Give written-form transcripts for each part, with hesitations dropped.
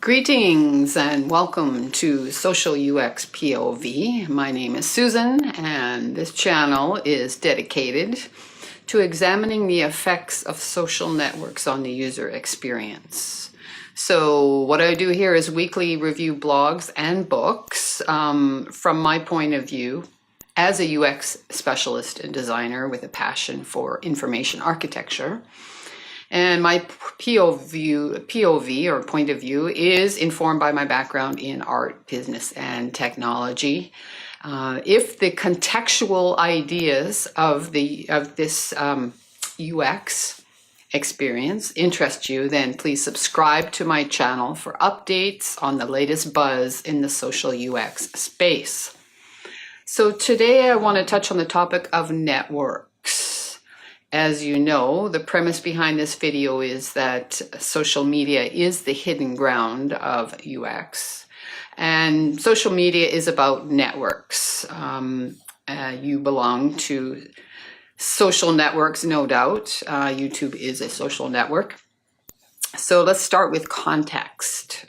Greetings and welcome to Social UX POV. My name is Susan and this channel is dedicated to examining the effects of social networks on the user experience. So what I do here is weekly review blogs and books from my point of view as a UX specialist and designer with a passion for information architecture. And my POV or point of view is informed by my background in art, business, and technology. If the contextual ideas of this UX experience interest you, then please subscribe to my channel for updates on the latest buzz in the social UX space. So today I want to touch on the topic of networks. As you know, the premise behind this video is that social media is the hidden ground of UX. And social media is about networks. You belong to social networks, no doubt. YouTube is a social network. So let's start with context.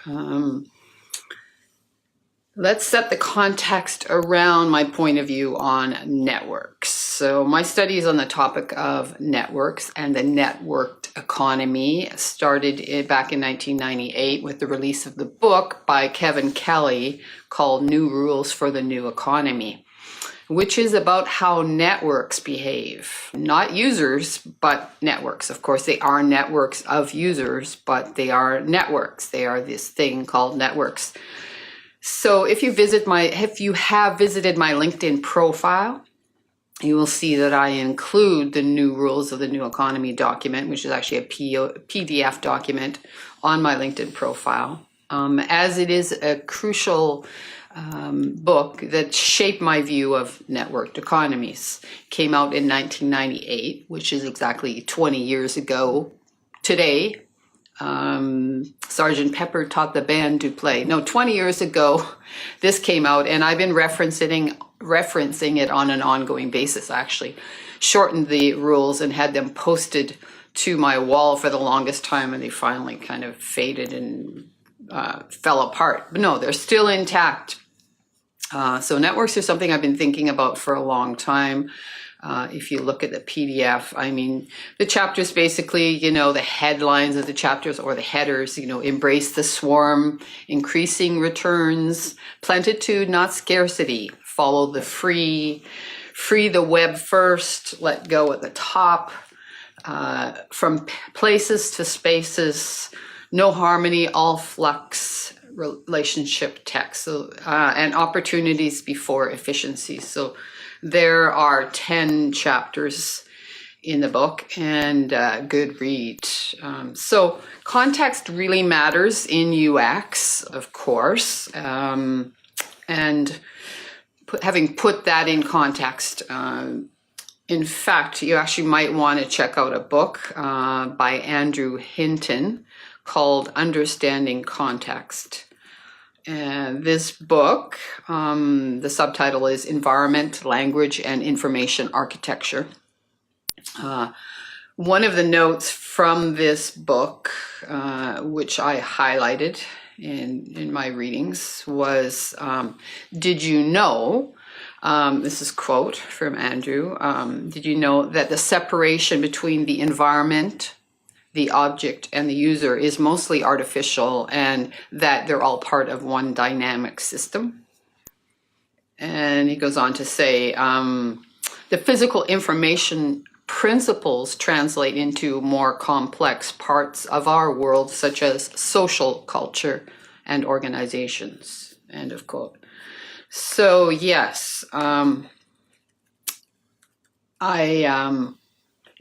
Let's set the context around my point of view on networks. So my studies on the topic of networks and the networked economy started back in 1998 with the release of the book by Kevin Kelly called New Rules for the New Economy, which is about how networks behave. Not users, but networks. Of course, they are networks of users, but they are networks. They are this thing called networks. So if you have visited my LinkedIn profile, you will see that I include the New Rules of the New Economy document, which is actually a PDF document on my LinkedIn profile, as it is a crucial book that shaped my view of networked economies. Came out in 1998, which is exactly 20 years ago today. Sergeant Pepper taught the band to play. No, 20 years ago, this came out, and I've been referencing it on an ongoing basis. I actually shortened the rules and had them posted to my wall for the longest time, and they finally kind of faded and fell apart. But no, they're still intact. So networks are something I've been thinking about for a long time. If you look at the PDF, I mean, the chapters basically, the headlines of the chapters or the headers, embrace the swarm, increasing returns, plentitude, not scarcity, follow the free the web first, let go at the top, from places to spaces, no harmony, all flux, relationship text, and opportunities before efficiency. So there are 10 chapters in the book, and good read. So context really matters in UX, of course. And having put that in context, in fact, you actually might want to check out a book by Andrew Hinton called Understanding Context. And this book, the subtitle is Environment, Language, and Information Architecture. One of the notes from this book, which I highlighted in my readings, was, did you know, this is a quote from Andrew, did you know that the separation between the environment, the object, and the user is mostly artificial, and that they're all part of one dynamic system? And he goes on to say, the physical information principles translate into more complex parts of our world, such as social culture and organizations, end of quote. So yes,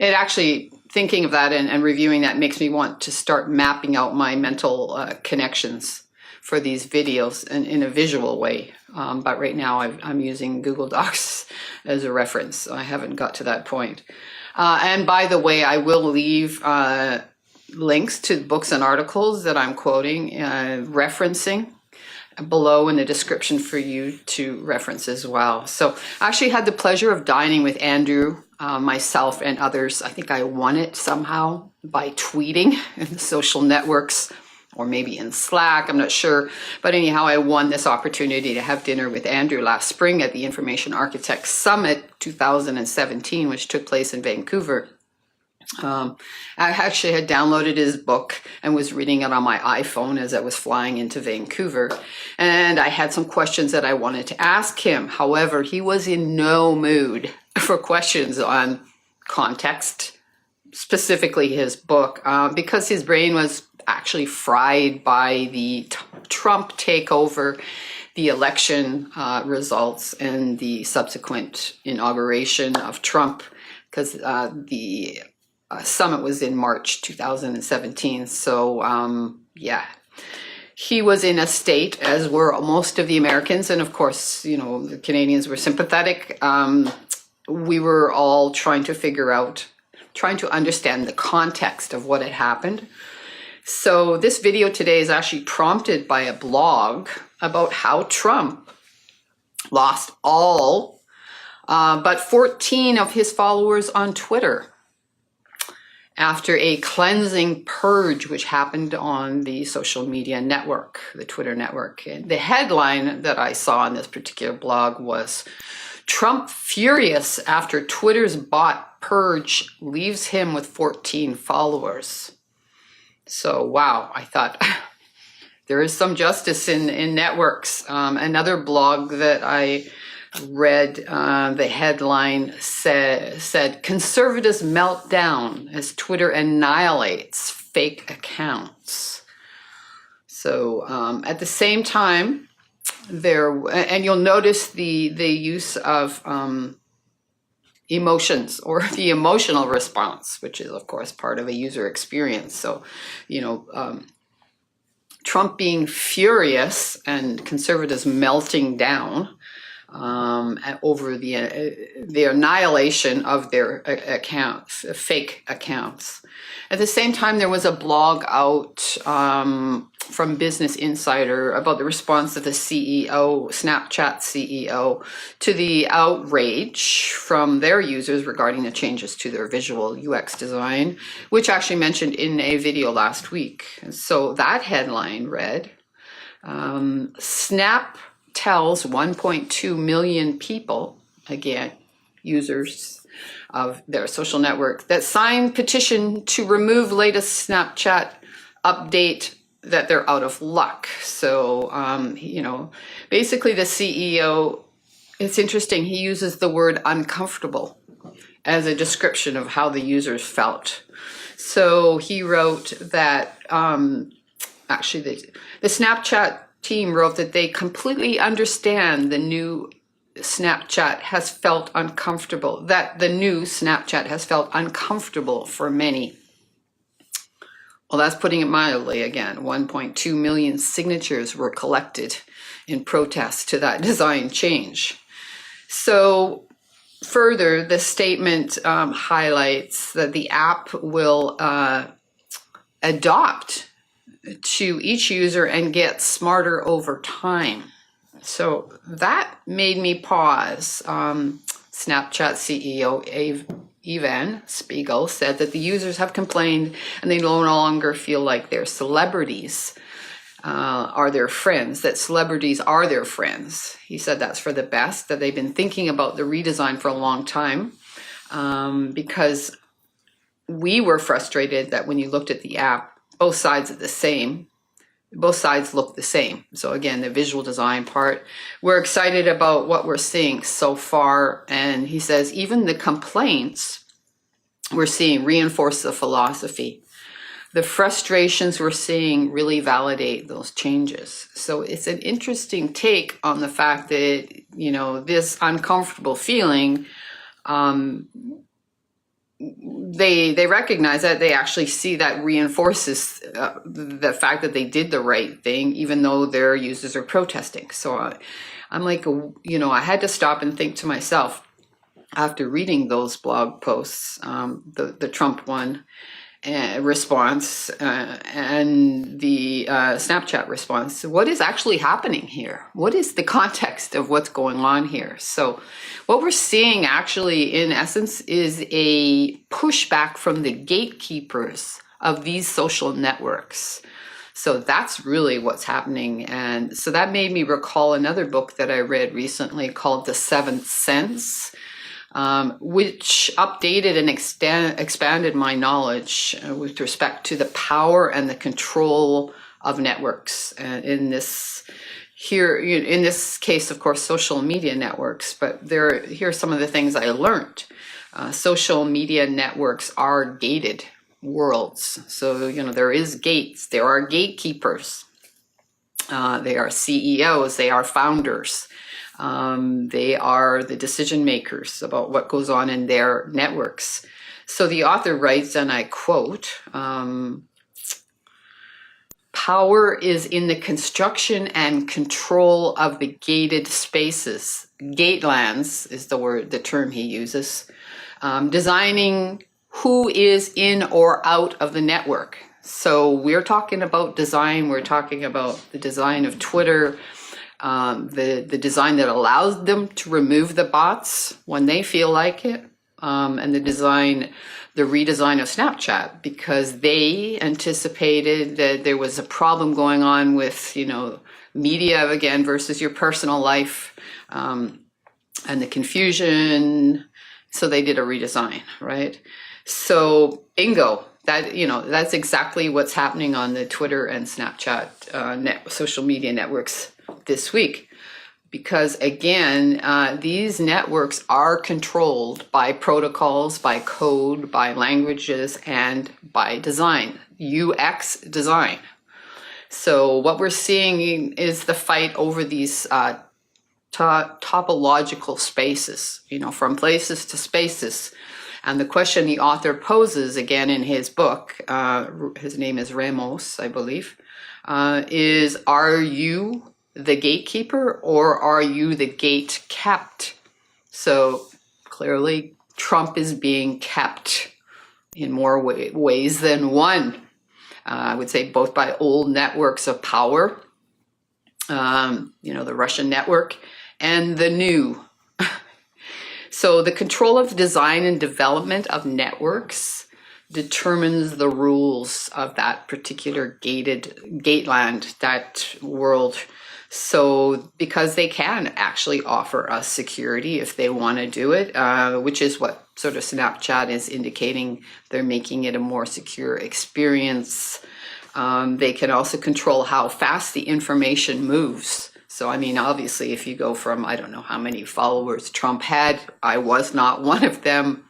it actually, thinking of that and reviewing that makes me want to start mapping out my mental connections for these videos in a visual way. But right now I'm using Google Docs as a reference. I haven't got to that point. And by the way, I will leave links to books and articles that I'm quoting, referencing below in the description for you to reference as well. So I actually had the pleasure of dining with Andrew, myself and others. I think I won it somehow by tweeting in the social networks or maybe in Slack, I'm not sure. But anyhow, I won this opportunity to have dinner with Andrew last spring at the Information Architects Summit 2017, which took place in Vancouver. I actually had downloaded his book and was reading it on my iPhone as I was flying into Vancouver. And I had some questions that I wanted to ask him. However, he was in no mood for questions on context, specifically his book, because his brain was actually fried by the Trump takeover, the election results, and the subsequent inauguration of Trump, because the summit was in March 2017. So yeah, he was in a state, as were most of the Americans, and of course, you know, the Canadians were sympathetic. We were all trying to understand the context of what had happened. So this video today is actually prompted by a blog about how Trump lost all but 14 of his followers on Twitter after a cleansing purge which happened on the social media network, the Twitter network. And the headline that I saw in this particular blog was, "Trump furious after Twitter's bot purge leaves him with 14 followers." So, wow, I thought there is some justice in networks. Another blog that I read, the headline said, "Conservatives melt down as Twitter annihilates fake accounts." So at the same time, and you'll notice the use of emotions, or the emotional response, which is of course part of a user experience. So, you know, Trump being furious and conservatives melting down over the annihilation of their accounts, fake accounts. At the same time, there was a blog out from Business Insider about the response of the CEO, Snapchat CEO, to the outrage from their users regarding the changes to their visual UX design, which actually mentioned in a video last week. So that headline read, "Snap tells 1.2 million people," again, users of their social network, "that signed petition to remove latest Snapchat update that they're out of luck." So, you know, basically the CEO, it's interesting, he uses the word uncomfortable as a description of how the users felt. So he wrote that, actually the Snapchat team wrote that they completely understand the new Snapchat has felt uncomfortable, that the new Snapchat has felt uncomfortable for many. Well, that's putting it mildly. Again, 1.2 million signatures were collected in protest to that design change. So further, the statement highlights that the app will adopt to each user and get smarter over time. So that made me pause. Snapchat CEO Evan Spiegel said that the users have complained and they no longer feel like their celebrities are their friends, that celebrities are their friends. He said that's for the best, that they've been thinking about the redesign for a long time, because we were frustrated that when you looked at the app, both sides are the same. Both sides look the same. So again, the visual design part, we're excited about what we're seeing so far. And he says, even the complaints we're seeing reinforce the philosophy. The frustrations we're seeing really validate those changes. So it's an interesting take on the fact that, you know, this uncomfortable feeling, they recognize that, they actually see that reinforces the fact that they did the right thing, even though their users are protesting. So I'm like, you know, I had to stop and think to myself after reading those blog posts, the Trump one response and the Snapchat response, what is actually happening here? What is the context of what's going on here? So what we're seeing actually in essence is a pushback from the gatekeepers of these social networks. So that's really what's happening. And so that made me recall another book that I read recently called The Seventh Sense, which updated and expanded my knowledge with respect to the power and the control of networks. In this case, of course, social media networks, but here are some of the things I learned. Social media networks are gated worlds. So, there is gates, there are gatekeepers. They are CEOs, they are founders. They are the decision makers about what goes on in their networks. So the author writes, and I quote, power is in the construction and control of the gated spaces. Gatelands is the term he uses. Designing who is in or out of the network. So we're talking about design. We're talking about the design of Twitter, the design that allows them to remove the bots when they feel like it, and the redesign of Snapchat, because they anticipated that there was a problem going on with, media again versus your personal life, and the confusion. So they did a redesign, right? So bingo, that's exactly what's happening on the Twitter and Snapchat social media networks this week. Because again, these networks are controlled by protocols, by code, by languages, and by design, UX design. So what we're seeing is the fight over these topological spaces, from places to spaces. And the question the author poses, again in his book, his name is Ramo, I believe, is, are you the gatekeeper or are you the gate kept? So clearly Trump is being kept in more ways than one. I would say both by old networks of power, the Russian network, and the new. So the control of design and development of networks determines the rules of that particular gateland, that world. So because they can actually offer us security if they want to do it, which is what sort of Snapchat is indicating. They're making it a more secure experience. They can also control how fast the information moves. So, obviously, if you go from, I don't know how many followers Trump had, I was not one of them,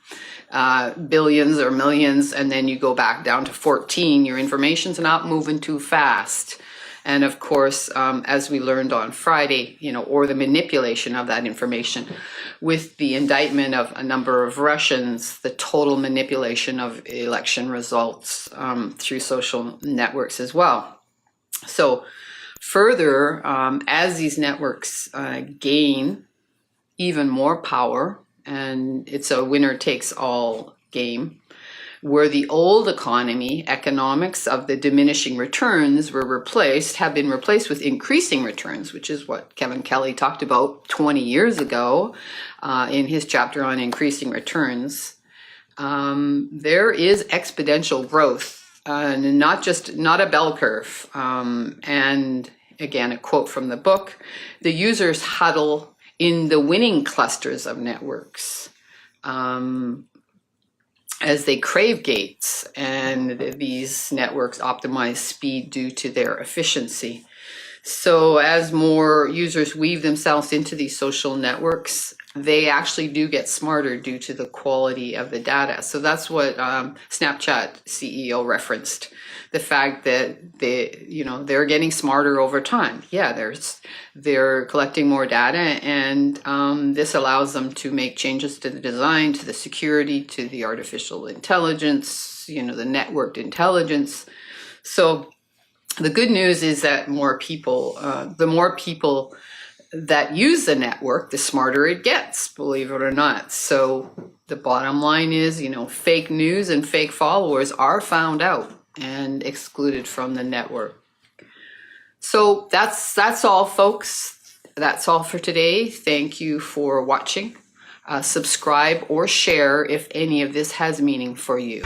billions or millions, and then you go back down to 14, your information's not moving too fast. And of course, as we learned on Friday, or the manipulation of that information with the indictment of a number of Russians, the total manipulation of election results through social networks as well. So further, as these networks gain even more power, and it's a winner takes all game, where the old economics of the diminishing returns have been replaced with increasing returns, which is what Kevin Kelly talked about 20 years ago in his chapter on increasing returns. There is exponential growth, and not a bell curve. And again, a quote from the book, the users huddle in the winning clusters of networks. As they crave gates, and these networks optimize speed due to their efficiency. So as more users weave themselves into these social networks, they actually do get smarter due to the quality of the data. So that's what Snapchat CEO referenced, the fact that they're getting smarter over time. Yeah, they're collecting more data, and this allows them to make changes to the design, to the security, to the artificial intelligence, the networked intelligence. So the good news is that the more people that use the network, the smarter it gets, believe it or not. So the bottom line is, fake news and fake followers are found out and excluded from the network. So that's all, folks. That's all for today. Thank you for watching. Subscribe or share if any of this has meaning for you.